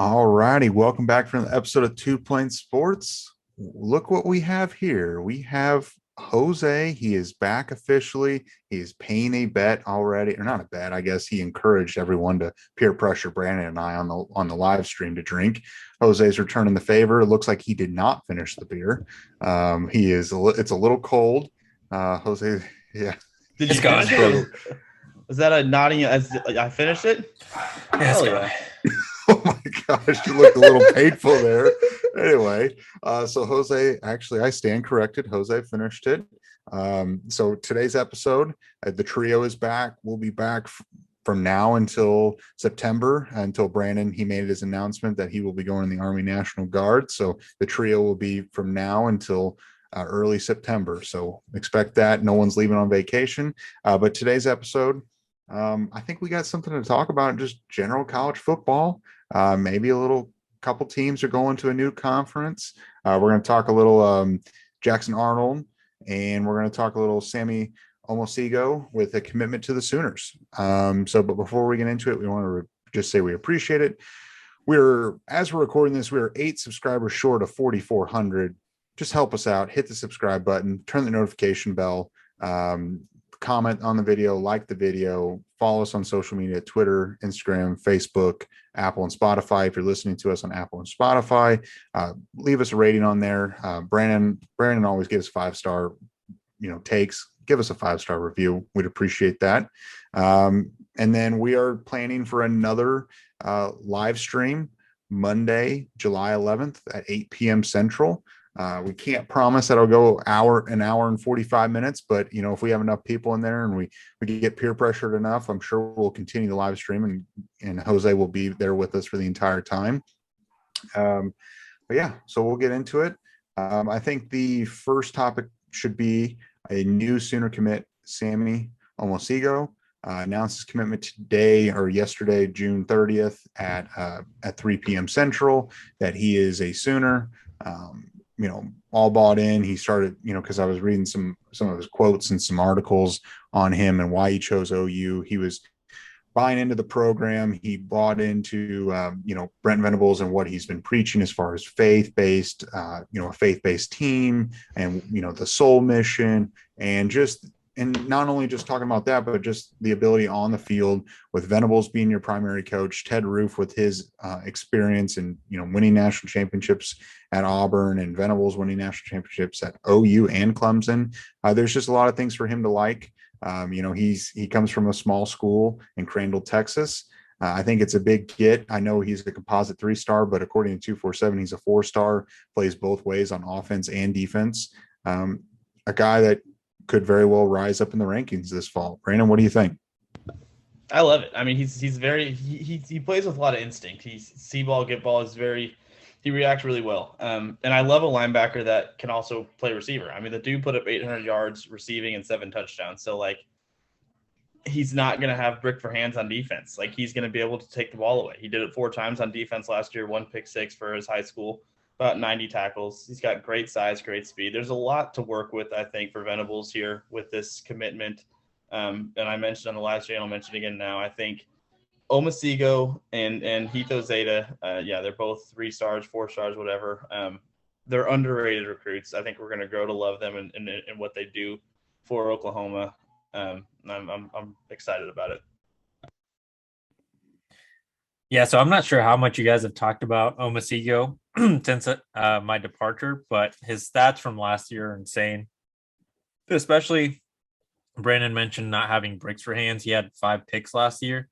All righty, welcome back from the episode of Two Plane Sports. Look what we have here. We have Jose. He is back officially. He is paying a bet already, or not a bet. I guess he encouraged everyone to peer pressure Brandon and I on the live stream to drink. Jose's returning the favor. It looks like he did not finish the beer. It's a little cold. Jose, yeah, Did It's you gone. finish it? Was that a nodding as I finished it? Yeah, it's Hell gone. yeah. Oh my gosh, you looked a little painful there. Anyway, so Jose, actually, I stand corrected. Jose finished it. So today's episode, the trio is back. We'll be back from now until September, until Brandon, he made his announcement that he will be going in the Army National Guard. So the trio will be from now until early September. So expect that. No one's leaving on vacation. But today's episode, I think we got something to talk about, just general college football. Maybe a little couple teams are going to a new conference. We're going to talk a little Jackson Arnold, and we're going to talk a little Sami Omasigo with a commitment to the Sooners. But before we get into it, we want to just say we appreciate it. As we're recording this, we're 8 subscribers short of 4,400. Just help us out. Hit the subscribe button, turn the notification bell. Comment on the video, like the video, follow us on social media, Twitter, Instagram, Facebook, Apple, and Spotify. If you're listening to us on Apple and Spotify, leave us a rating on there. Brandon always gives 5-star, takes. Give us a 5-star review. We'd appreciate that. And then we are planning for another live stream Monday, July 11th at 8 p.m. Central. We can't promise that it'll go an hour and 45 minutes, but if we have enough people in there and we get peer pressured enough, I'm sure we'll continue the live stream and Jose will be there with us for the entire time. But yeah, so we'll get into it. I think the first topic should be a new Sooner commit, Sami Omasigo. Announced his commitment today or yesterday, June 30th at 3 p.m. Central, that he is a Sooner. All bought in. He started, because I was reading some of his quotes and some articles on him and why he chose OU. He was buying into the program. He bought into, Brent Venables and what he's been preaching as far as faith-based, a faith-based team and, the soul mission and not only just talking about that, but just the ability on the field with Venables being your primary coach, Ted Roof with his experience and, winning national championships at Auburn and Venables winning national championships at OU and Clemson. There's just a lot of things for him to like. He comes from a small school in Crandall, Texas. I think it's a big get. I know he's a composite 3-star, but according to 247, he's a 4-star, plays both ways on offense and defense. A guy that could very well rise up in the rankings this fall. Brandon, what do you think? I love it. I mean, he's very he plays with a lot of instinct. He's see ball, get ball he reacts really well. And I love a linebacker that can also play receiver. I mean, the dude put up 800 yards receiving and 7 touchdowns. So he's not going to have brick for hands on defense. He's going to be able to take the ball away. He did it 4 times on defense last year, 1 pick 6 for his high school, about 90 tackles. He's got great size, great speed. There's a lot to work with, I think, for Venables here with this commitment. And I mentioned on the last stream, I'll mention again now, I think Omasigo and Hito Zeta, they're both 3 stars, 4 stars, whatever. They're underrated recruits. I think we're going to grow to love them and what they do for Oklahoma. I'm excited about it. Yeah, so I'm not sure how much you guys have talked about Omasigo since my departure, but his stats from last year are insane. Especially, Brandon mentioned not having bricks for hands. He had 5 picks last year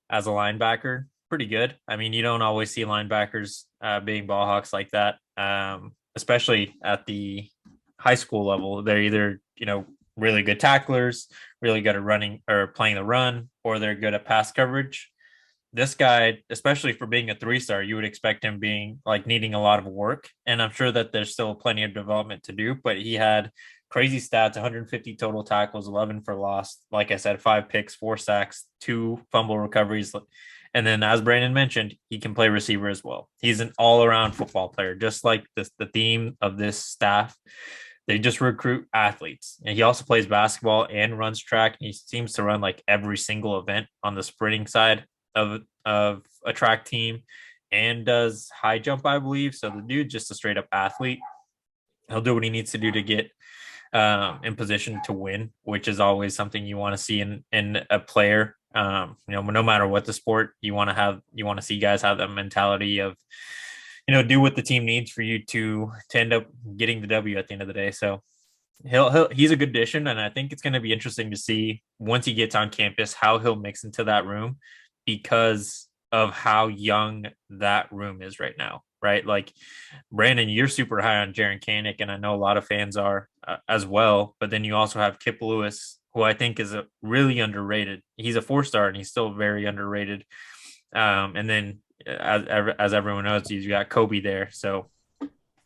as a linebacker. Pretty good. I mean, you don't always see linebackers being ball hawks like that, especially at the high school level. They're either, really good tacklers, really good at running or playing the run, or they're good at pass coverage. This guy, especially for being a 3-star, you would expect him being needing a lot of work. And I'm sure that there's still plenty of development to do, but he had crazy stats, 150 total tackles, 11 for loss. Like I said, 5 picks, 4 sacks, 2 fumble recoveries. And then as Brandon mentioned, he can play receiver as well. He's an all-around football player, just like the theme of this staff. They just recruit athletes. And he also plays basketball and runs track. He seems to run every single event on the sprinting side of a track team and does high jump, I believe. So the dude's just a straight up athlete. He'll do what he needs to do to get in position to win, which is always something you want to see in a player. No matter what the sport, you want to see guys have that mentality of, do what the team needs for you to end up getting the W at the end of the day. So he's a good addition, and I think it's going to be interesting to see once he gets on campus how he'll mix into that room, because of how young that room is right now, right? Like, Brandon, you're super high on Jaren Kanik, and I know a lot of fans are as well. But then you also have Kip Lewis, who I think is a really underrated. He's a 4-star, and he's still very underrated. And then, as everyone knows, you got Kobe there. So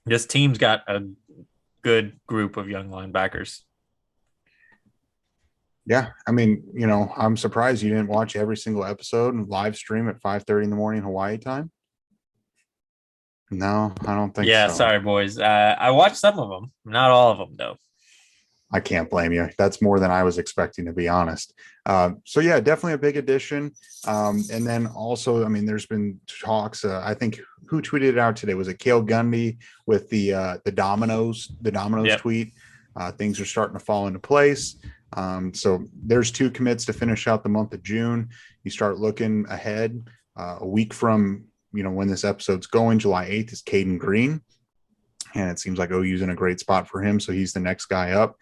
this team's got a good group of young linebackers. Yeah, I mean, I'm surprised you didn't watch every single episode and live stream at 5:30 in the morning Hawaii time. No, I don't think so. Yeah, sorry, boys. I watched some of them, not all of them, though. I can't blame you. That's more than I was expecting, to be honest. So yeah, definitely a big addition. And then also, I mean, there's been talks. I think who tweeted it out today? Was it Cale Gundy with the dominoes Yep. tweet? Things are starting to fall into place. So there's 2 commits to finish out the month of June. You start looking ahead a week from when this episode's going. July 8th is Caden Green. And it seems like OU's in a great spot for him. So he's the next guy up.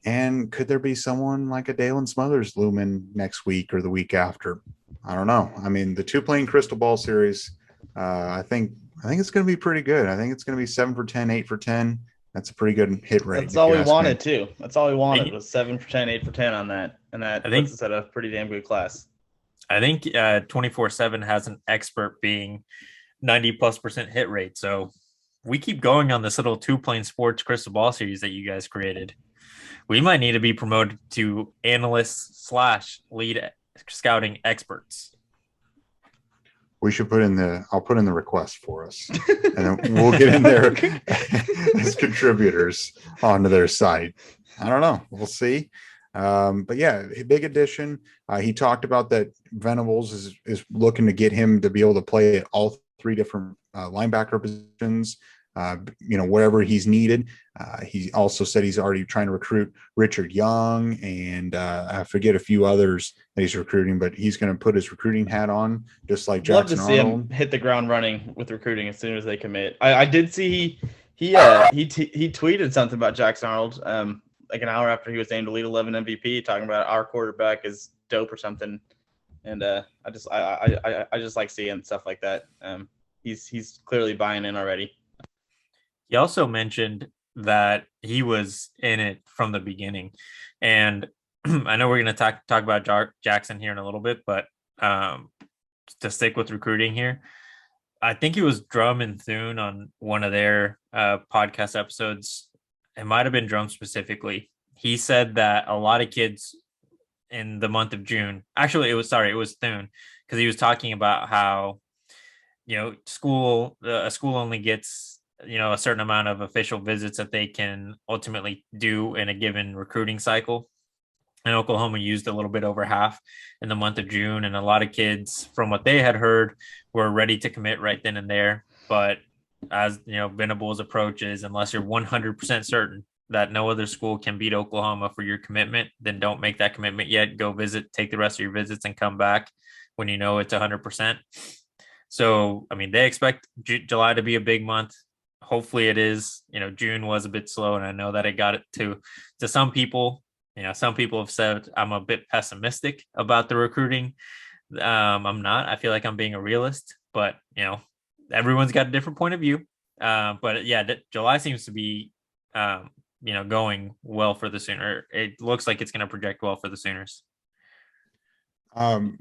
And could there be someone like a Dalen Smothers looming next week or the week after? I don't know. I mean, the 2-plane crystal ball series, I think it's going to be pretty good. I think it's going to be 7 for 10, 8 for 10. That's a pretty good hit rate. That's all we wanted too. That's all we wanted was 7 for 10, 8 for 10 on that. And that puts us at a pretty damn good class. I think 24/7 has an expert being 90+% hit rate. So we keep going on this little 2-plane sports crystal ball series that you guys created. We might need to be promoted to analysts / lead scouting experts. We should I'll put in the request for us, and then we'll get in there as contributors onto their site. I don't know. We'll see. But yeah, a big addition. He talked about that Venables is looking to get him to be able to play at all 3 different linebacker positions, wherever he's needed. He also said he's already trying to recruit Richard Young, and I forget a few others that he's recruiting, but he's going to put his recruiting hat on, just like Jackson Love to see Arnold. him hit the ground running with recruiting as soon as they commit. I did see he tweeted something about Jackson Arnold like an hour after he was named Elite 11 MVP, talking about our quarterback is dope or something. And I just like seeing stuff like that. He's clearly buying in already. He also mentioned that he was in it from the beginning. And I know we're going to talk about Jackson here in a little bit, but to stick with recruiting here, I think it was Drum and Thune on one of their podcast episodes. It might have been Drum specifically. He said that a lot of kids in the month of June, actually, it was Thune, because he was talking about how, a school only gets, a certain amount of official visits that they can ultimately do in a given recruiting cycle. And Oklahoma used a little bit over half in the month of June. And a lot of kids, from what they had heard, were ready to commit right then and there. But as Venables approaches, unless you're 100% certain that no other school can beat Oklahoma for your commitment, then don't make that commitment yet. Go visit, take the rest of your visits, and come back when you know it's 100%. So, I mean, they expect July to be a big month. Hopefully it is. June was a bit slow, and I know that it got it to some people. Some people have said I'm a bit pessimistic about the recruiting. I'm not. I feel like I'm being a realist, but everyone's got a different point of view. But yeah, July seems to be going well for the Sooner. It looks like it's going to project well for the Sooners.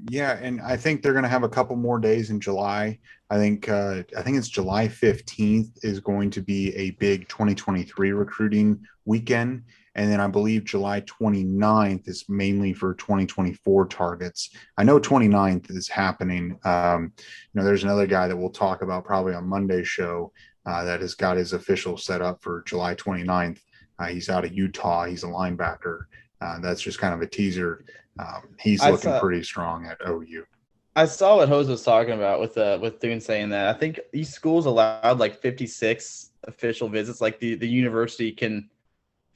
Yeah, and I think they're going to have a couple more days in July. I think it's July 15th is going to be a big 2023 recruiting weekend. And then I believe July 29th is mainly for 2024 targets. I know 29th is happening. There's another guy that we'll talk about probably on Monday's show that has got his official set up for July 29th. He's out of Utah. He's a linebacker. That's just kind of a teaser. He's looking pretty strong at OU. I saw what Jose was talking about with Thune saying that. I think these schools allowed like 56 official visits. Like the university can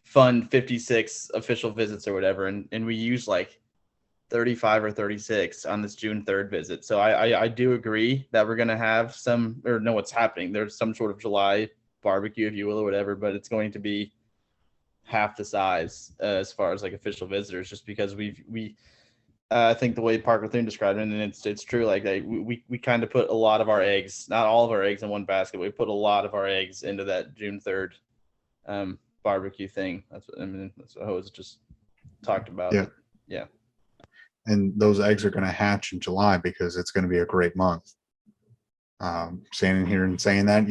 fund 56 official visits or whatever, and we use like 35 or 36 on this June 3rd visit. So I do agree that we're gonna have some, or know what's happening. There's some sort of July barbecue, if you will, or whatever, but it's going to be half the size as far as like official visitors, just because we I think the way Parker Thune described it, and it's true. Like we kind of put a lot of our eggs, not all of our eggs in one basket. We put a lot of our eggs into that June 3rd barbecue thing. That's what I mean. That's what Hose just talked about. Yeah. Yeah. And those eggs are going to hatch in July because it's going to be a great month. Standing here and saying that,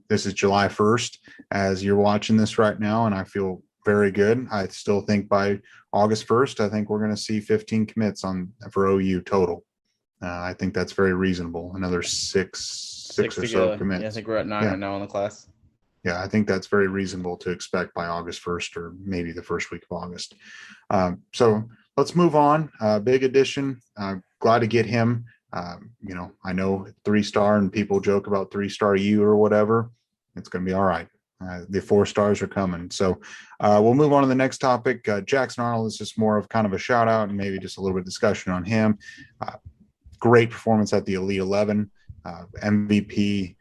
this is July 1st as you're watching this right now, and I feel very good. I still think by August 1st, I think we're going to see 15 commits for OU total. I think that's very reasonable. Another six or so commits. Yeah, I think we're at 9 right now in the class. Yeah, I think that's very reasonable to expect by August 1st or maybe the first week of August. So let's move on. Big addition. Glad to get him. I know 3-star and people joke about 3-star U or whatever. It's going to be all right. The 4 stars are coming. So we'll move on to the next topic. Jackson Arnold is just more of kind of a shout out and maybe just a little bit of discussion on him. Great performance at the Elite 11, MVP.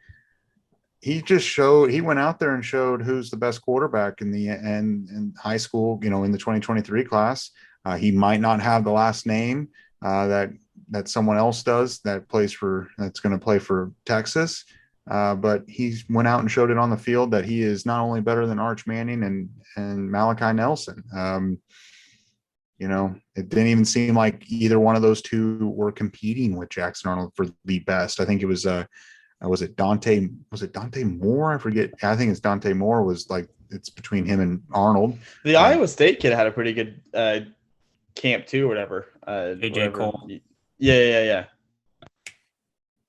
He went out there and showed who's the best quarterback in high school, in the 2023 class. He might not have the last name that someone else does that's going to play for Texas. But he went out and showed it on the field that he is not only better than Arch Manning and Malachi Nelson. It didn't even seem like either one of those two were competing with Jackson Arnold for the best. I think it was Dante Moore? I forget. I think it's Dante Moore it's between him and Arnold. The Iowa State kid had a pretty good camp too, or whatever. AJ Cole. Yeah.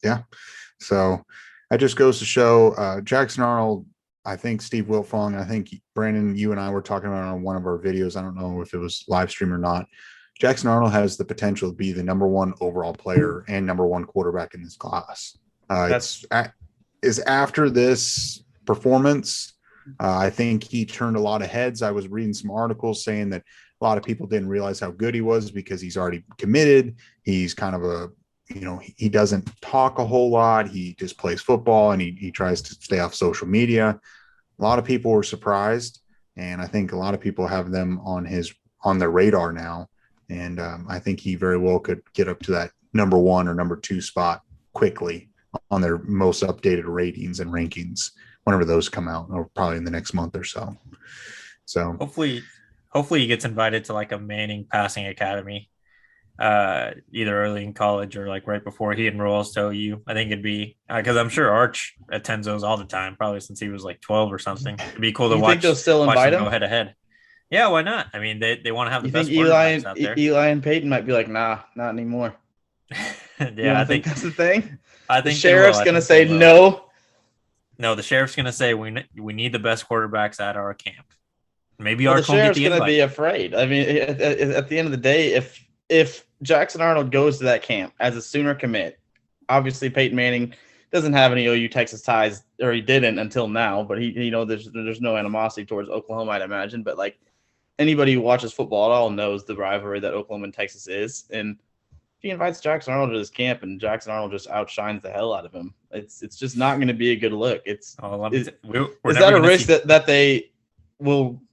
Yeah. So that just goes to show Jackson Arnold. I think Steve Wiltfong, I think Brandon, you and I were talking about it on one of our videos. I don't know if it was live stream or not. Jackson Arnold has the potential to be the number 1 overall player and number 1 quarterback in this class. Is after this performance, I think he turned a lot of heads. I was reading some articles saying that a lot of people didn't realize how good he was because he's already committed. He's kind of he doesn't talk a whole lot. He just plays football and he tries to stay off social media. A lot of people were surprised, and I think a lot of people have them on their radar now. And I think he very well could get up to that number 1 or number 2 spot quickly on their most updated ratings and rankings whenever those come out, or probably in the next month or so. So hopefully he gets invited to like a Manning passing academy, either early in college or like right before he enrolls to OU. I think it'd be because I'm sure Arch attends those all the time, probably since he was like 12 or something. It'd be cool to watch. Think they'll still invite him? Go head to head. Yeah, why not? I mean, they want to have the best quarterbacks out there. Eli and Peyton might be like, nah, not anymore. Yeah, I think that's the thing. I think the sheriff's gonna say no. No, the sheriff's gonna say we need the best quarterbacks at our camp. Maybe Arch won't get the invite. The sheriff's gonna be afraid. I mean, at the end of the day, if Jackson Arnold goes to that camp as a Sooner commit, obviously Peyton Manning doesn't have any OU Texas ties, or he didn't until now. But there's no animosity towards Oklahoma, I'd imagine. But like anybody who watches football at all knows the rivalry that Oklahoma and Texas is, and if he invites Jackson Arnold to his camp and Jackson Arnold just outshines the hell out of him, it's just not going to be a good look. Is that a risk that they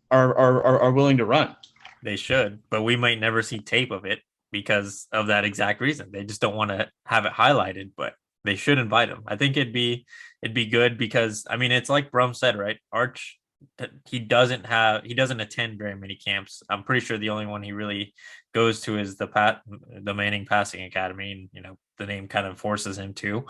are willing to run? They should, but we might never see tape of it because of that exact reason. They just don't want to have it highlighted, but they should invite him. I think it'd be good because I mean it's like Brum said, right? Arch, he doesn't attend very many camps. I'm pretty sure the only one he really goes to is the Manning Passing Academy, and the name kind of forces him to.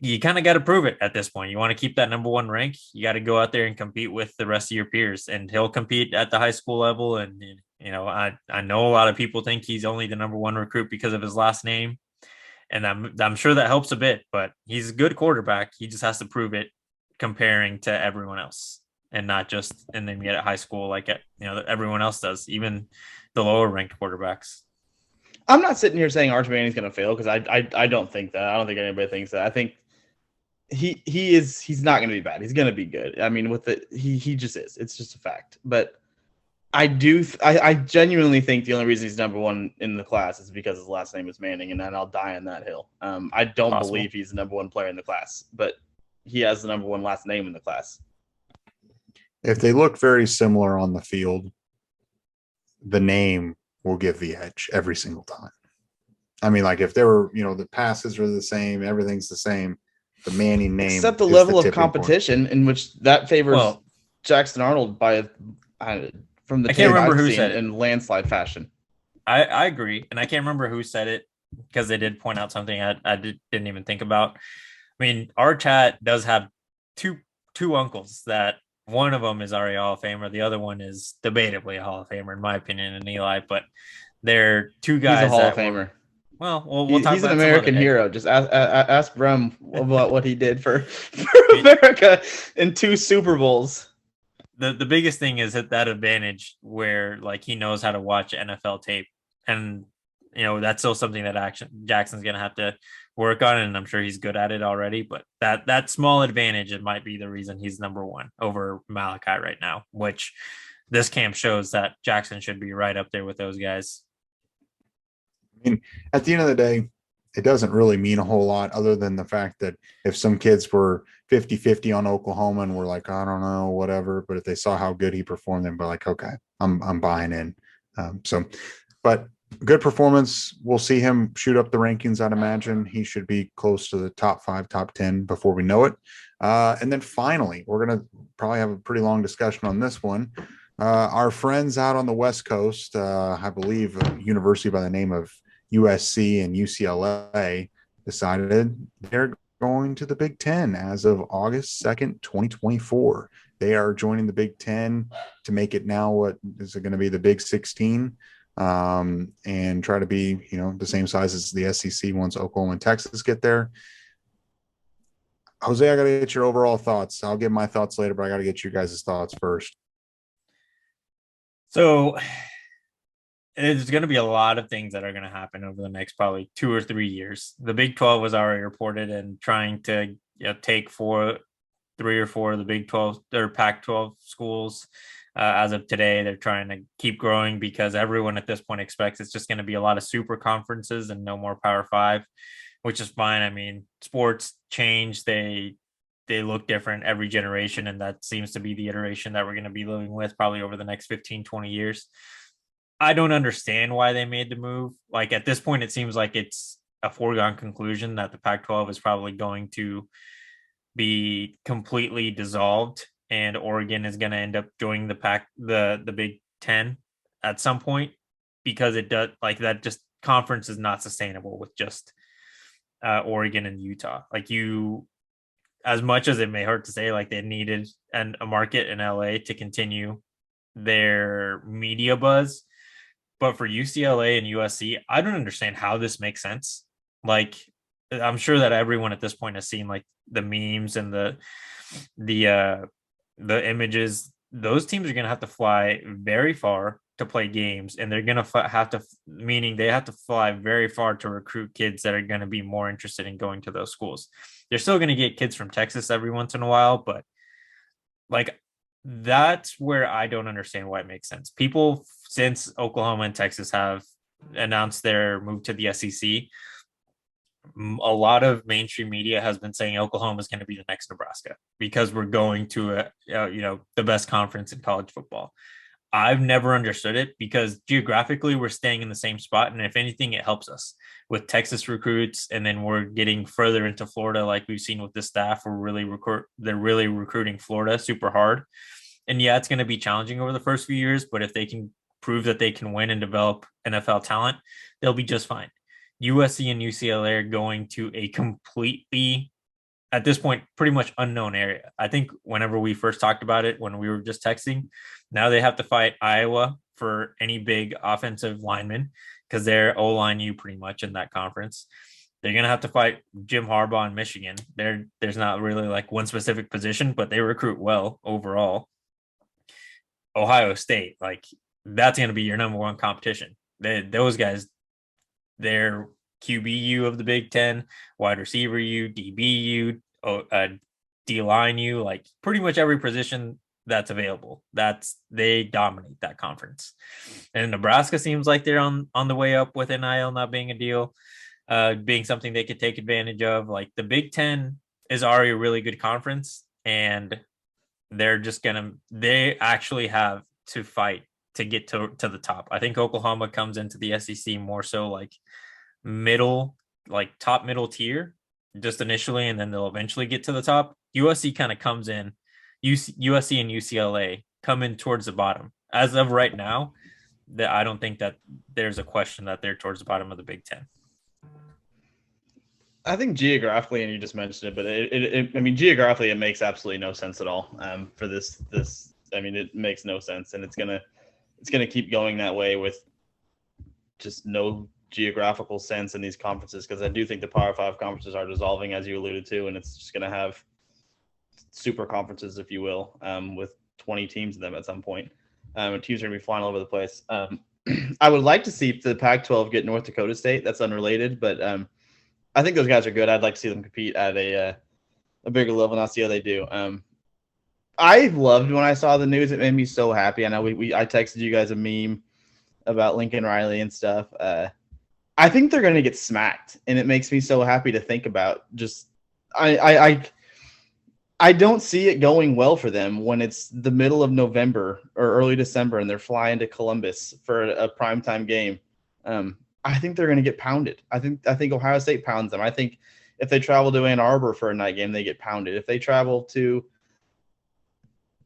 You kind of got to prove it at this point. You want to keep that number 1 rank, you got to go out there and compete with the rest of your peers, and he'll compete at the high school level. And I know a lot of people think he's only the number 1 recruit because of his last name, and I'm sure that helps a bit. But he's a good quarterback. He just has to prove it comparing to everyone else, and not just and then get at high school like everyone else does, even the lower ranked quarterbacks. I'm not sitting here saying Arch Manning's going to fail because I don't think that. I don't think anybody thinks that. I think he's not going to be bad. He's going to be good. I mean, with it, he just is. It's just a fact. But I genuinely think the only reason he's number one in the class is because his last name is Manning, and then I'll die on that hill. I don't believe he's the number one player in the class, but he has the number one last name in the class. If they look very similar on the field, the name will give the edge every single time. I mean, like if there were, the passes are the same, everything's the same. The Manning name, except the level of competition in which that favors Jackson Arnold from the I can't remember who said it in landslide fashion. I agree, and I can't remember who said it because they did point out something I didn't even think about. I mean, our chat does have two uncles that one of them is already a Hall of Famer, the other one is debatably a Hall of Famer in my opinion, and Eli. But they're two guys. He's a Hall of Famer. We'll talk he's about an American hero. Just ask Brum about what he did for America in 2 Super Bowls. The biggest thing is that advantage where like he knows how to watch NFL tape, and that's still something that Jackson's gonna have to work on, and I'm sure he's good at it already. But that small advantage, it might be the reason he's number one over Malachi right now, which this camp shows that Jackson should be right up there with those guys. I mean, at the end of the day, it doesn't really mean a whole lot other than the fact that if some kids were 50-50 on Oklahoma and were like, I don't know, whatever, but if they saw how good he performed, they'd be like, okay, I'm buying in. But good performance. We'll see him shoot up the rankings. I'd imagine he should be close to the top 5, top 10 before we know it. And then finally, we're going to probably have a pretty long discussion on this one. Our friends out on the West Coast, I believe a university by the name of USC and UCLA decided they're going to the Big 10 as of August 2nd, 2024. They are joining the Big 10 to make it now what is it going to be the Big 16 and try to be, the same size as the SEC once Oklahoma and Texas get there. Jose, I got to get your overall thoughts. I'll give my thoughts later, but I got to get you guys' thoughts first. So there's going to be a lot of things that are going to happen over the next probably 2 or 3 years. The Big 12 was already reported and trying to take 3 or 4 of the Big 12 or Pac-12 schools. As of today, they're trying to keep growing because everyone at this point expects it's just going to be a lot of super conferences and no more Power 5, which is fine. I mean, sports change. They look different every generation, and that seems to be the iteration that we're going to be living with probably over the next 15, 20 years. I don't understand why they made the move. Like at this point, it seems like it's a foregone conclusion that the Pac-12 is probably going to be completely dissolved, and Oregon is going to end up joining the Big 10 at some point, because it does like that. Just conference is not sustainable with just Oregon and Utah. Like as much as it may hurt to say, like they needed a market in LA to continue their media buzz. But for UCLA and USC, I don't understand how this makes sense. Like, I'm sure that everyone at this point has seen like the memes and the images. Those teams are going to have to fly very far to play games, and they're going to have to, meaning they have to fly very far to recruit kids that are going to be more interested in going to those schools. They're still going to get kids from Texas every once in a while, but like, that's where I don't understand why it makes sense. People, since Oklahoma and Texas have announced their move to the SEC, a lot of mainstream media has been saying Oklahoma is going to be the next Nebraska because we're going to the best conference in college football. I've never understood it because geographically we're staying in the same spot, and if anything, it helps us with Texas recruits, and then we're getting further into Florida, like we've seen with the staff. They're really recruiting Florida super hard, and yeah, it's going to be challenging over the first few years, but if they can prove that they can win and develop NFL talent, they'll be just fine. USC and UCLA are going to a completely, at this point, pretty much unknown area. I think whenever we first talked about it, when we were just texting, now they have to fight Iowa for any big offensive lineman because they're O-line U pretty much in that conference. They're going to have to fight Jim Harbaugh in Michigan. There's not really like one specific position, but they recruit well overall. Ohio State, like that's going to be your number one competition. Those guys their QBU of the Big Ten, wide receiver U, DBU, D line U, like pretty much every position that's available. They dominate that conference. And Nebraska seems like they're on the way up with NIL not being a deal, being something they could take advantage of. Like the Big Ten is already a really good conference, and they actually have to fight to get to the top. I think Oklahoma comes into the SEC more so like top middle tier just initially, and then they'll eventually get to the top. USC kind of comes in. USC and UCLA come in towards the bottom. As of right now, that I don't think that there's a question that they're towards the bottom of the Big Ten. I think geographically, and you just mentioned it, but geographically, it makes absolutely no sense at all for this. It makes no sense, and it's gonna keep going that way with just no geographical sense in these conferences, because I do think the Power 5 conferences are dissolving, as you alluded to, and it's just gonna have super conferences, if you will, with 20 teams in them at some point. And teams are gonna be flying all over the place. I would like to see the Pac-12 get North Dakota State. That's unrelated, but I think those guys are good. I'd like to see them compete at a bigger level, and I'll see how they do. I loved when I saw the news. It made me so happy. I know I texted you guys a meme about Lincoln Riley and stuff. I think they're going to get smacked, and it makes me so happy to think about. Just I don't see it going well for them when it's the middle of November or early December and they're flying to Columbus for a primetime game. I think they're going to get pounded. I think Ohio State pounds them. I think if they travel to Ann Arbor for a night game, they get pounded. If they travel to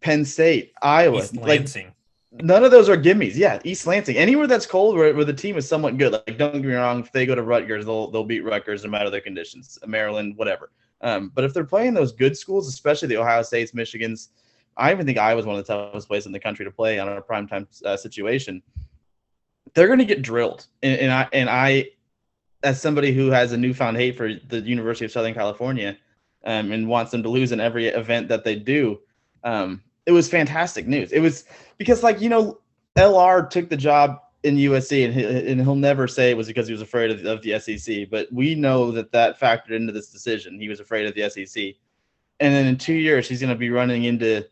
Penn State, Iowa, East Lansing. None of those are gimmies. Yeah, East Lansing. Anywhere that's cold where the team is somewhat good. Like, don't get me wrong, if they go to Rutgers, they'll beat Rutgers no matter their conditions. Maryland, whatever. But if they're playing those good schools, especially the Ohio States, Michigans, I even think Iowa's one of the toughest places in the country to play on a primetime situation. They're going to get drilled. And I, as somebody who has a newfound hate for the University of Southern California and wants them to lose in every event that they do, it was fantastic news. It was because, LR took the job in USC, and he'll never say it was because he was afraid of the SEC, but we know that factored into this decision. He was afraid of the SEC. And then in 2 years, he's going to be running into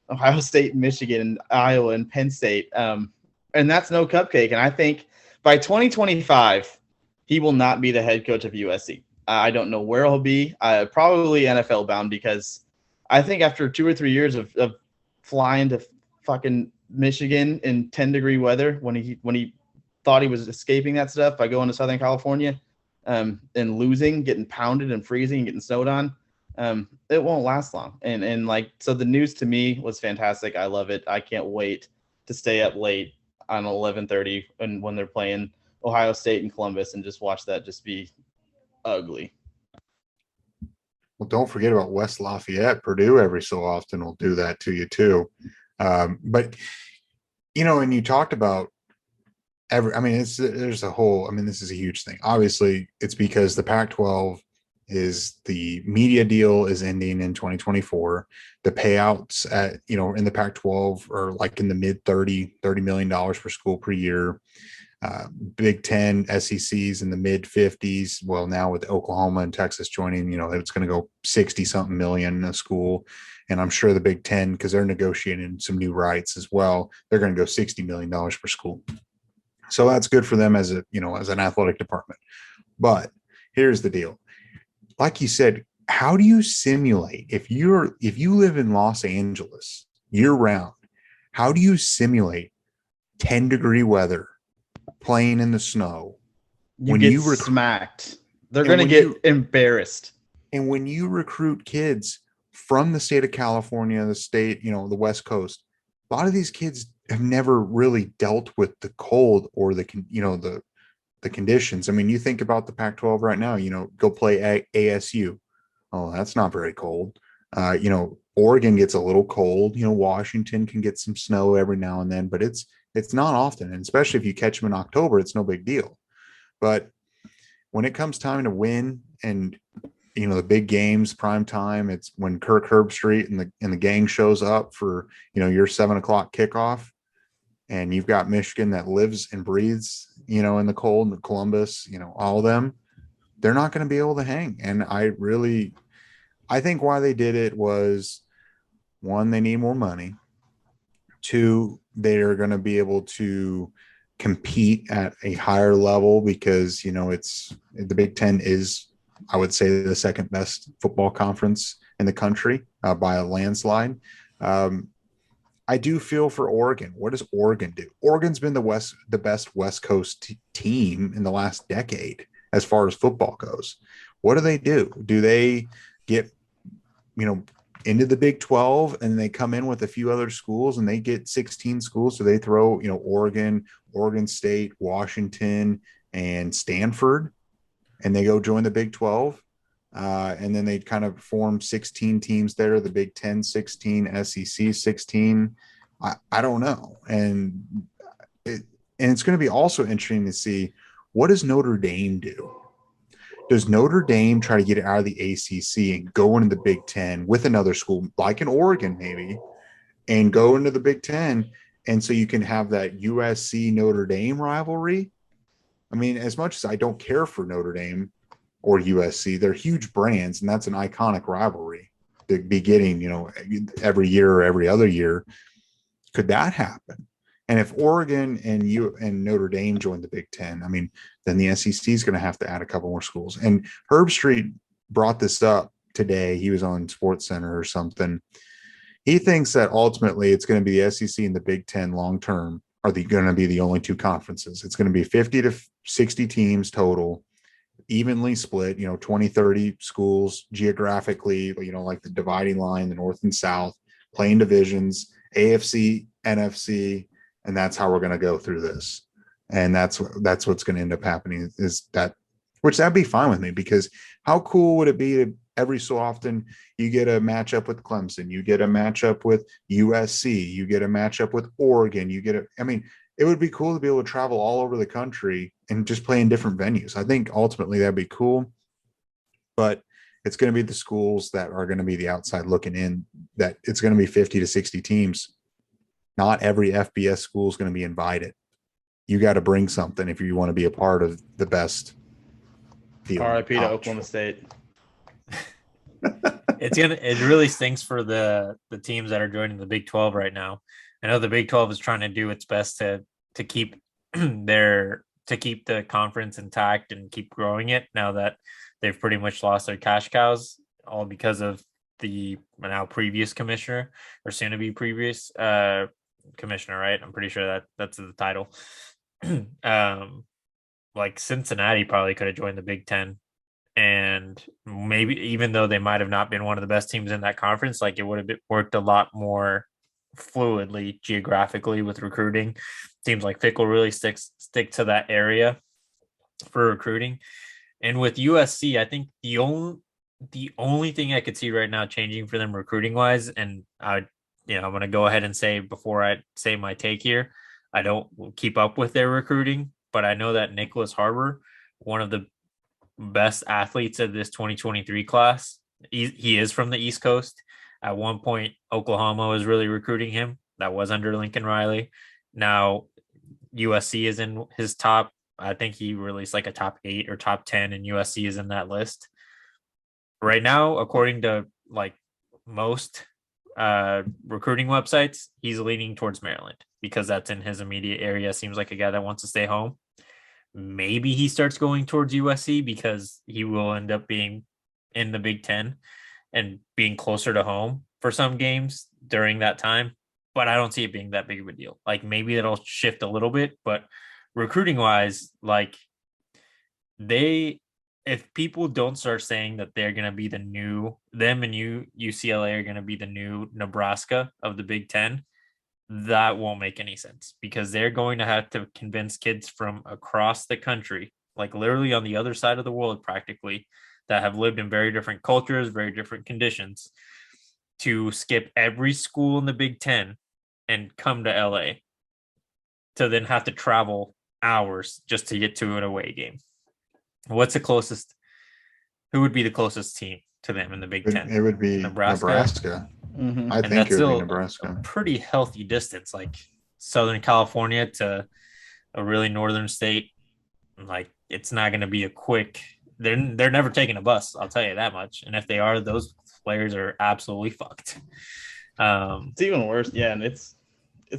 Ohio State, Michigan, Iowa, and Penn State. And that's no cupcake. And I think by 2025, he will not be the head coach of USC. I don't know where he'll be. Probably NFL bound, because I think after 2 or 3 years of flying to fucking Michigan in 10-degree weather, when he thought he was escaping that stuff by going to Southern California and losing, getting pounded and freezing and getting snowed on, it won't last long. So the news to me was fantastic. I love it. I can't wait to stay up late on 11:30 and when they're playing Ohio State and Columbus and just watch that just be ugly. Well, don't forget about West Lafayette. Purdue every so often will do that to you too. But and you talked about this is a huge thing. Obviously, it's because the Pac-12 is the media deal is ending in 2024. The payouts in the Pac-12 are like in the mid $30 million per school per year. Big 10 SECs in the mid 50s. Well, now with Oklahoma and Texas joining, it's going to go 60 something million a school. And I'm sure the Big 10, because they're negotiating some new rights as well, they're going to go $60 million per school. So that's good for them as an athletic department. But here's the deal. Like you said, how do you simulate if you live in Los Angeles year round? How do you simulate 10-degree weather, playing in the snow? You smacked. They're going to get embarrassed. And when you recruit kids from the state of California, the state, the West Coast, a lot of these kids have never really dealt with the cold or the conditions. You think about the Pac-12 right now, go play ASU. Oh, that's not very cold. Oregon gets a little cold. Washington can get some snow every now and then, but it's not often. And especially if you catch them in October, it's no big deal. But when it comes time to win and, the big games, prime time, it's when Kirk Herbstreit and the gang shows up for, your 7:00 kickoff. and you've got Michigan that lives and breathes, in the cold, and Columbus, all of them, they're not going to be able to hang. And I think why they did it was, one, they need more money. Two, they're going to be able to compete at a higher level because, it's the Big Ten is, I would say, the second best football conference in the country by a landslide. I do feel for Oregon. What does Oregon do? Oregon's been the best West Coast team in the last decade as far as football goes. What do? Do they get, into the Big 12 and they come in with a few other schools and they get 16 schools? So they throw, Oregon, Oregon State, Washington, and Stanford, and they go join the Big 12. And then they kind of form 16 teams there, the Big 10 16, SEC 16. I don't know. And it's going to be also interesting to see, what does Notre Dame do? Does Notre Dame try to get it out of the ACC and go into the Big 10 with another school, like in Oregon maybe, and go into the Big 10? And so you can have that USC Notre Dame rivalry. I mean, as much as I don't care for Notre Dame or USC, they're huge brands, and that's an iconic rivalry to be getting, every year or every other year. Could that happen? And if Oregon and Notre Dame join the Big 10, I mean, then the SEC is going to have to add a couple more schools. And Herb Street brought this up today. He was on Sports Center or something. He thinks that ultimately it's going to be the SEC and the Big 10 long term are going to be the only two conferences. It's going to be 50 to 60 teams total, evenly split, 20, 30 schools geographically, like the dividing line, the North and South, playing divisions, AFC, NFC, and that's how we're going to go through this. And that's what's going to end up happening, is that, which that'd be fine with me, because how cool would it be to every so often you get a matchup with Clemson, you get a matchup with USC, you get a matchup with Oregon, it would be cool to be able to travel all over the country and just play in different venues. I think ultimately that'd be cool, but it's going to be the schools that are going to be the outside looking in, that it's going to be 50 to 60 teams. Not every FBS school is going to be invited. You got to bring something if you want to be a part of the best field. RIP to Oklahoma State. It really stinks for the teams that are joining the Big 12 right now. I know the Big 12 is trying to do its best to keep the conference intact and keep growing it, now that they've pretty much lost their cash cows, all because of the now previous commissioner, or soon to be previous commissioner, right? I'm pretty sure that's the title. Like Cincinnati probably could have joined the Big 10, and maybe, even though they might have not been one of the best teams in that conference, like it would have worked a lot more fluidly geographically with recruiting. Teams like Fickle really stick to that area for recruiting. And with USC, I think the only thing I could see right now changing for them recruiting wise, and I'm going to go ahead and say, before I say my take here, I don't keep up with their recruiting, but I know that Nicholas Harbor, one of the best athletes of this 2023 class, he is from the East Coast. At one point, Oklahoma was really recruiting him. That was under Lincoln Riley. Now USC is in his top. I think he released like a top 8 or top 10, and USC is in that list right now, according to like most recruiting websites. He's leaning towards Maryland because that's in his immediate area. Seems like a guy that wants to stay home. Maybe he starts going towards USC because he will end up being in the Big 10 and being closer to home for some games during that time. But I don't see it being that big of a deal. Like, maybe it'll shift a little bit, but recruiting wise, like, if people don't start saying that they're going to be them and UCLA are going to be the new Nebraska of the Big 10, that won't make any sense, because they're going to have to convince kids from across the country, like literally on the other side of the world practically, that have lived in very different cultures, very different conditions, to skip every school in the Big 10 and come to LA, to then have to travel hours just to get to an away game. What's the closest? Who would be the closest team to them in the Big 10? It would be Nebraska. Mm-hmm. I think it would be Nebraska. A pretty healthy distance, like Southern California to a really northern state, like it's not going to be a quick. They're never taking a bus. I'll tell you that much. And if they are, those players are absolutely fucked. It's even worse. Yeah, and it's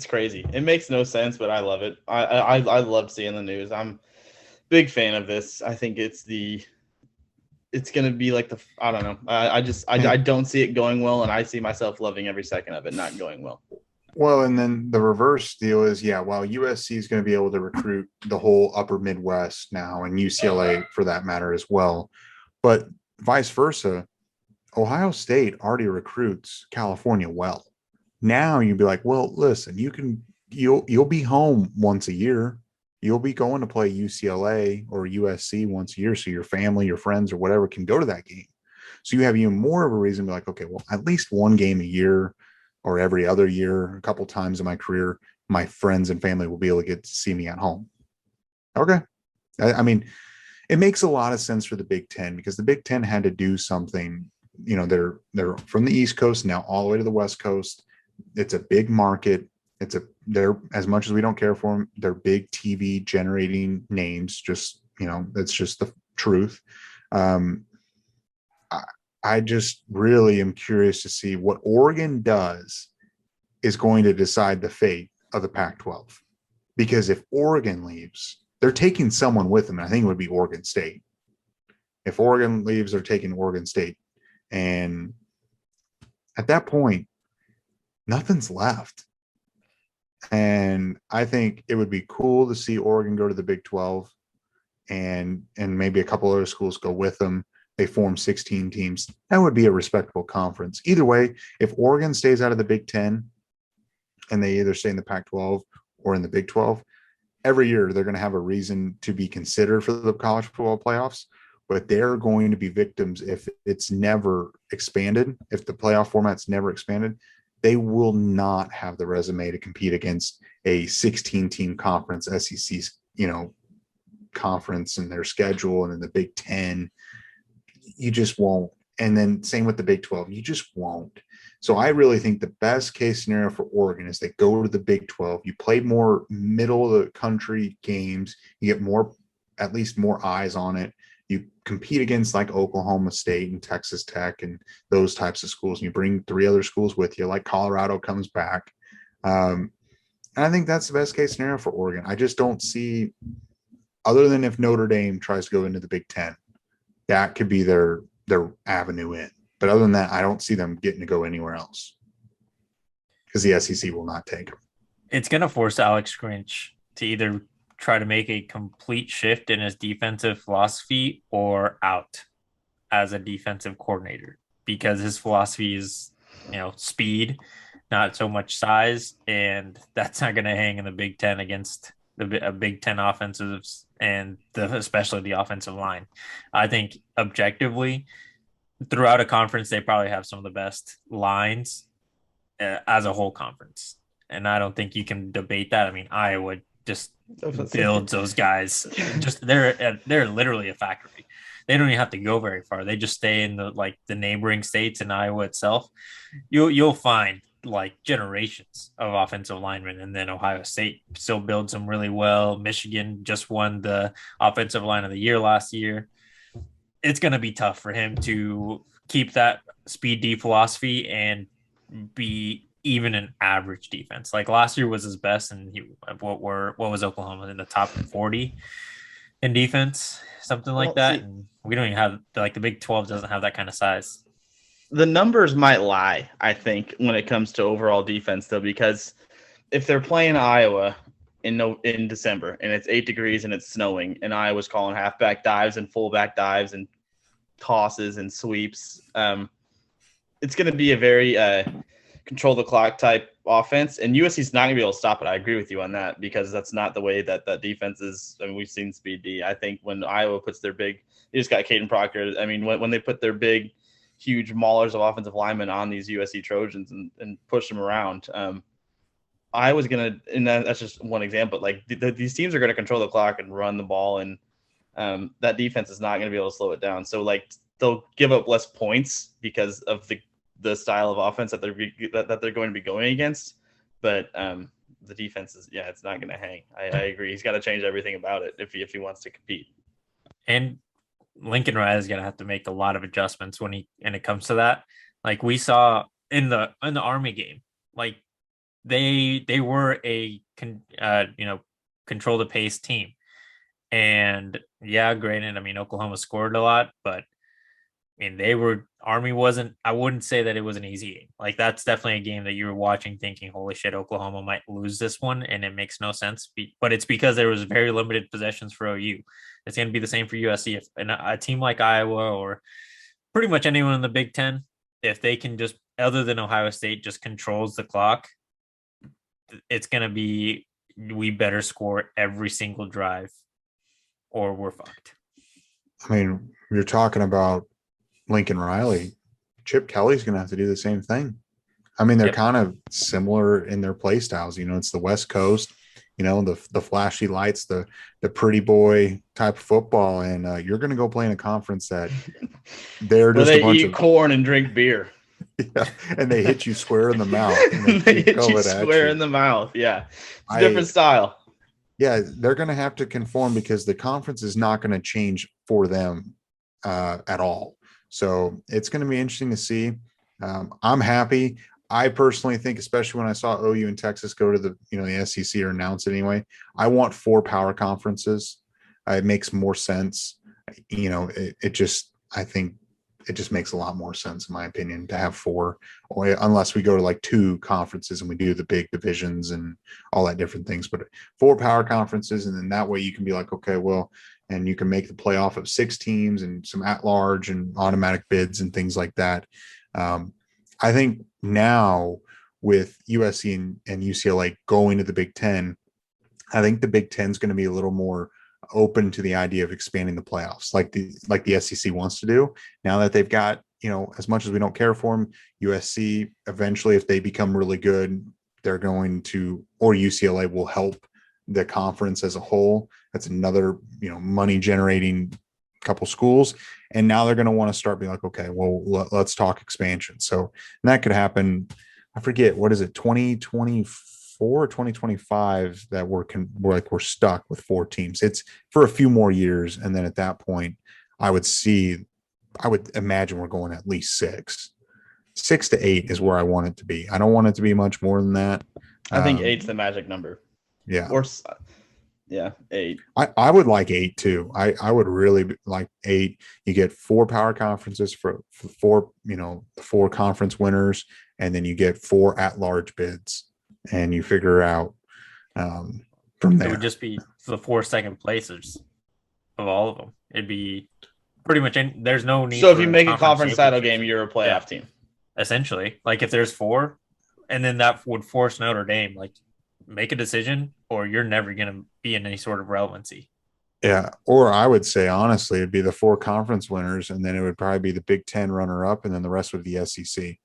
crazy. It makes no sense, but I love it. I love seeing the news. I'm a big fan of this. I think it's gonna be like I don't know. I don't see it going well, and I see myself loving every second of it not going well. Well, and then the reverse deal is, yeah, while USC is going to be able to recruit the whole upper Midwest now, and UCLA for that matter as well, but vice versa, Ohio State already recruits California well. Now you'd be like, well, listen, you'll be home once a year. You'll be going to play UCLA or USC once a year, so your family, your friends, or whatever can go to that game. So you have even more of a reason to be like, okay, well, at least one game a year or every other year, a couple times in my career, my friends and family will be able to get to see me at home. Okay. I mean, it makes a lot of sense for the Big Ten, because the Big Ten had to do something. You know, they're from the East Coast now all the way to the West Coast. It's a big market. They're, as much as we don't care for them, they're big TV generating names. Just, you know, that's just the truth. I just really am curious to see what Oregon does is going to decide the fate of the Pac-12. Because if Oregon leaves, they're taking someone with them. And I think it would be Oregon State. If Oregon leaves, they're taking Oregon State. And at that point, nothing's left. And I think it would be cool to see Oregon go to the Big 12 and maybe a couple other schools go with them. They form 16 teams. That would be a respectable conference. Either way, if Oregon stays out of the Big 10 and they either stay in the Pac-12 or in the Big 12, every year they're going to have a reason to be considered for the college football playoffs, but they're going to be victims if it's never expanded. If the playoff format's never expanded, they will not have the resume to compete against a 16-team conference, SEC, conference and their schedule, and then the Big 10. You just won't. And then same with the Big 12. You just won't. So I really think the best case scenario for Oregon is they go to the Big 12. You play more middle of the country games. You get at least more eyes on it. You compete against like Oklahoma State and Texas Tech and those types of schools. And you bring 3 other schools with you, like Colorado comes back. And I think that's the best case scenario for Oregon. I just don't see, other than if Notre Dame tries to go into the Big 10, that could be their avenue in. But other than that, I don't see them getting to go anywhere else because the SEC will not take them. It's going to force Alex Grinch to either try to make a complete shift in his defensive philosophy or out as a defensive coordinator, because his philosophy is, speed, not so much size. And that's not going to hang in the Big Ten against a Big Ten offensives and especially the offensive line. I think objectively throughout a conference, they probably have some of the best lines as a whole conference. And I don't think you can debate that. I mean, Iowa just builds those guys. They're literally a factory. They don't even have to go very far. They just stay in the neighboring states and Iowa itself. You'll find like generations of offensive linemen, and then Ohio State still builds them really well. Michigan just won the offensive line of the year last year. It's going to be tough for him to keep that speed D philosophy and be even an average defense. Like last year was his best, and what was Oklahoma in the top 40 in defense, something like that. And we don't even have the Big 12 doesn't have that kind of size. The numbers might lie, I think, when it comes to overall defense, though, because if they're playing Iowa in December and it's 8 degrees and it's snowing and Iowa's calling halfback dives and fullback dives and tosses and sweeps, it's going to be a very control the clock type offense, and USC's not going to be able to stop it. I agree with you on that, because that's not the way that defense is. I mean, we've seen speed D. I think when Iowa puts their big, they just got Caden Proctor. I mean, when they put their big, huge maulers of offensive linemen on these USC Trojans and push them around, Iowa's going to, and that's just one example. Like these teams are going to control the clock and run the ball, and that defense is not going to be able to slow it down. So they'll give up less points because of the style of offense that they're going to be going against. But the defense is, it's not going to hang. I agree. He's got to change everything about it if he wants to compete. And Lincoln Riley is going to have to make a lot of adjustments when it comes to that. Like we saw in the Army game, like they were a control the pace team. And yeah, granted, I mean, Oklahoma scored a lot, but I mean, I wouldn't say that it was an easy game. Like that's definitely a game that you were watching thinking, holy shit, Oklahoma might lose this one. And it makes no sense. But it's because there was very limited possessions for OU. It's going to be the same for USC. If a team like Iowa or pretty much anyone in the Big Ten, if they can just, other than Ohio State, just controls the clock, it's going to be, we better score every single drive or we're fucked. I mean, you're talking about Lincoln Riley. Chip Kelly's going to have to do the same thing. I mean, they're kind of similar in their play styles. You know, it's the West Coast, you know, the flashy lights, the pretty boy type of football. And you're going to go play in a conference that they're just where a bunch eat of corn and drink beer. Yeah, and they hit you square in the mouth. And they hit you square in the mouth. Yeah. It's a different style. Yeah, they're going to have to conform because the conference is not going to change for them at all. So it's going to be interesting to see. I'm happy. I personally think, especially when I saw OU and Texas go to the SEC or announce it anyway, I want 4 power conferences. It makes more sense. You know, I think it just makes a lot more sense, in my opinion, to have 4, or unless we go to like 2 conferences and we do the big divisions and all that different things, but 4 power conferences. And then that way you can be like, okay, well, and you can make the playoff of 6 teams and some at-large and automatic bids and things like that. I think now with USC and UCLA going to the Big Ten, I think the Big Ten is going to be a little more open to the idea of expanding the playoffs like the SEC wants to do. Now that they've got, as much as we don't care for them, USC eventually, if they become really good, they're going to, or UCLA will help the conference as a whole. That's another, money generating couple schools. And now they're going to want to start being like, okay, well, let's talk expansion. So that could happen. I forget, what is it, 2024 or 2025 that we're stuck with 4 teams. It's for a few more years. And then at that point, I would imagine we're going at least 6 to 8 is where I want it to be. I don't want it to be much more than that. I think 8's the magic number. Yeah. Or 8. I would like 8 too. I would really like 8. You get 4 power conferences for 4, 4 conference winners, and then you get 4 at-large bids, and you figure out from there. It would just be the 4 second places of all of them. It'd be pretty much there's no need. So if you make a conference title game, you're a playoff team. Essentially, like if there's 4, and then that would force Notre Dame, like, make a decision or you're never going to be in any sort of relevancy. Yeah. Or I would say, honestly, it'd be the 4 conference winners, and then it would probably be the Big Ten runner up, and then the rest would be the SEC.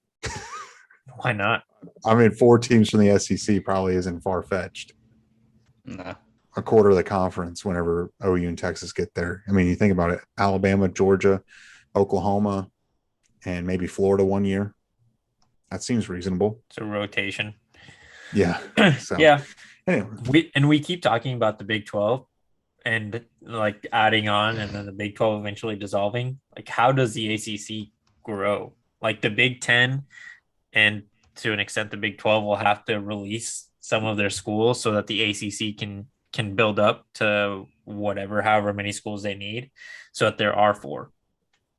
Why not? I mean, 4 teams from the SEC probably isn't far-fetched. No. A quarter of the conference whenever OU and Texas get there. I mean, you think about it, Alabama, Georgia, Oklahoma, and maybe Florida one year. That seems reasonable. It's a rotation. Yeah. So, yeah. Anyway. We keep talking about the Big 12 and like adding on, and then the Big 12 eventually dissolving. Like, how does the ACC grow? Like the Big 10 and to an extent the Big 12 will have to release some of their schools so that the ACC can build up to however many schools they need, so that there are 4.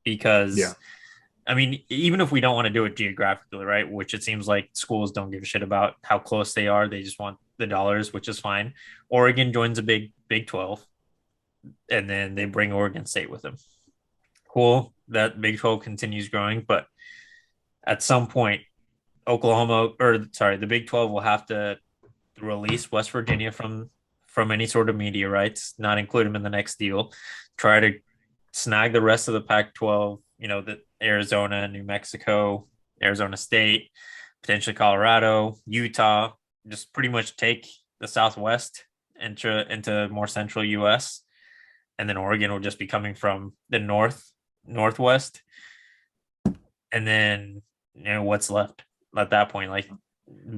Because I mean, even if we don't want to do it geographically, right, which it seems like schools don't give a shit about how close they are, they just want the dollars, which is fine. Oregon joins a Big 12, and then they bring Oregon State with them. Cool, that Big 12 continues growing, but at some point, the Big 12 will have to release West Virginia from any sort of media rights, not include them in the next deal, try to snag the rest of the Pac-12, the Arizona, New Mexico, Arizona State, potentially Colorado, Utah, just pretty much take the Southwest into more central U.S. And then Oregon will just be coming from the northwest. And then, what's left at that point? Like,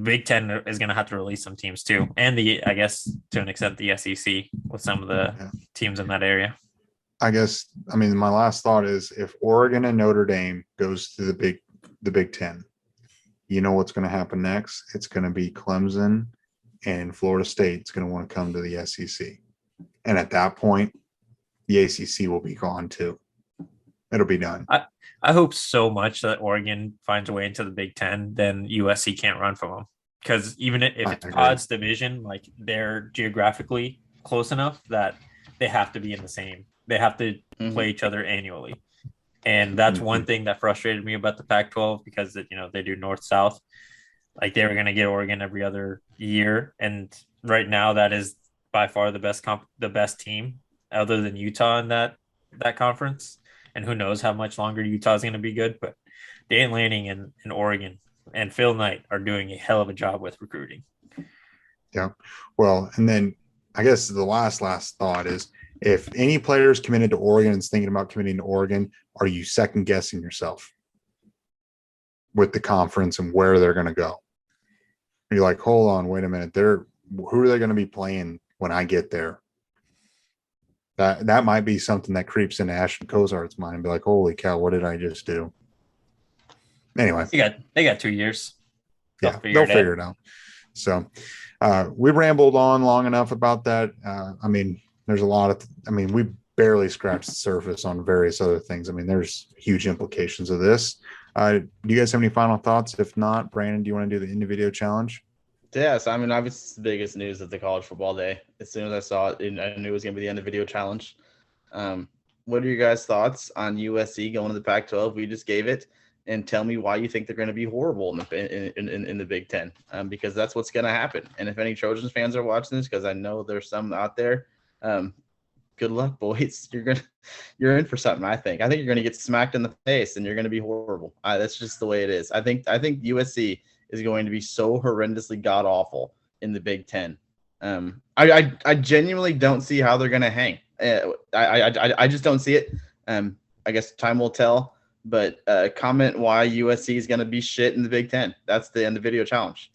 Big Ten is going to have to release some teams too, and I guess to an extent the SEC with some of the teams in that area. I guess, I mean, my last thought is if Oregon and Notre Dame goes to the Big Ten, you know what's going to happen next? It's going to be Clemson and Florida State's going to want to come to the SEC. And at that point, the ACC will be gone too. It'll be done. I hope so much that Oregon finds a way into the Big Ten, then USC can't run from them. Because even if it's Pod's division, like they're geographically close enough that they have to be in the same. They have to play each other annually. And that's one thing that frustrated me about the Pac-12 because, they do north-south. Like they were going to get Oregon every other year. And right now that is by far the best team other than Utah in that conference. And who knows how much longer Utah is going to be good. But Dan Lanning and Oregon and Phil Knight are doing a hell of a job with recruiting. Yeah. Well, and then I guess the last thought is if any player is committed to Oregon and is thinking about committing to Oregon, are you second guessing yourself with the conference and where they're going to go? You're like, hold on, wait a minute. Who are they going to be playing when I get there? That might be something that creeps into Ashton Kozart's mind and be like, holy cow, what did I just do? Anyway. They got 2 years. They'll figure it out. So we rambled on long enough about that. I mean, there's a lot we barely scratched the surface on various other things. I mean, there's huge implications of this. Do you guys have any final thoughts? If not, Brandon, do you want to do the end of video challenge? Yes, I mean, obviously it's the biggest news of the college football day. As soon as I saw it, I knew it was going to be the end of video challenge. What are your guys' thoughts on USC going to the Pac-12? We just gave it, and tell me why you think they're going to be horrible in the Big Ten, because that's what's going to happen. And if any Trojans fans are watching this, because I know there's some out there, good luck, boys. You're in for something. I think you're going to get smacked in the face, and you're going to be horrible. That's just the way it is. I think USC is going to be so horrendously god awful in the Big Ten. I genuinely don't see how they're going to hang. I just don't see it. I guess time will tell. But comment why USC is going to be shit in the Big Ten. That's the end of video challenge.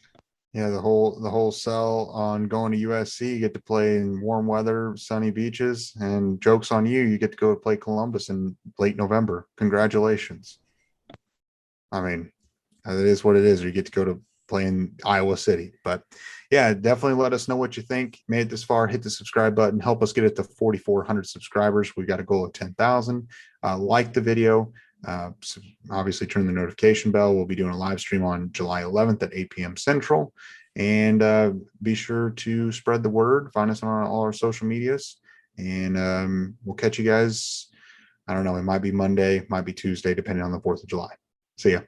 Yeah, the whole sell on going to USC. You get to play in warm weather, sunny beaches, and joke's on you. You get to go play Columbus in late November. Congratulations. I mean, it is what it is. You get to go to play in Iowa City. But yeah, definitely let us know what you think. Made it this far, hit the subscribe button. Help us get it to 4,400 subscribers. We got a goal of 10,000. Like the video. So obviously turn the notification bell. We'll be doing a live stream on July 11th at 8 p.m. Central. And be sure to spread the word. Find us on all our social medias. And we'll catch you guys. I don't know. It might be Monday, might be Tuesday, depending on the 4th of July. See ya.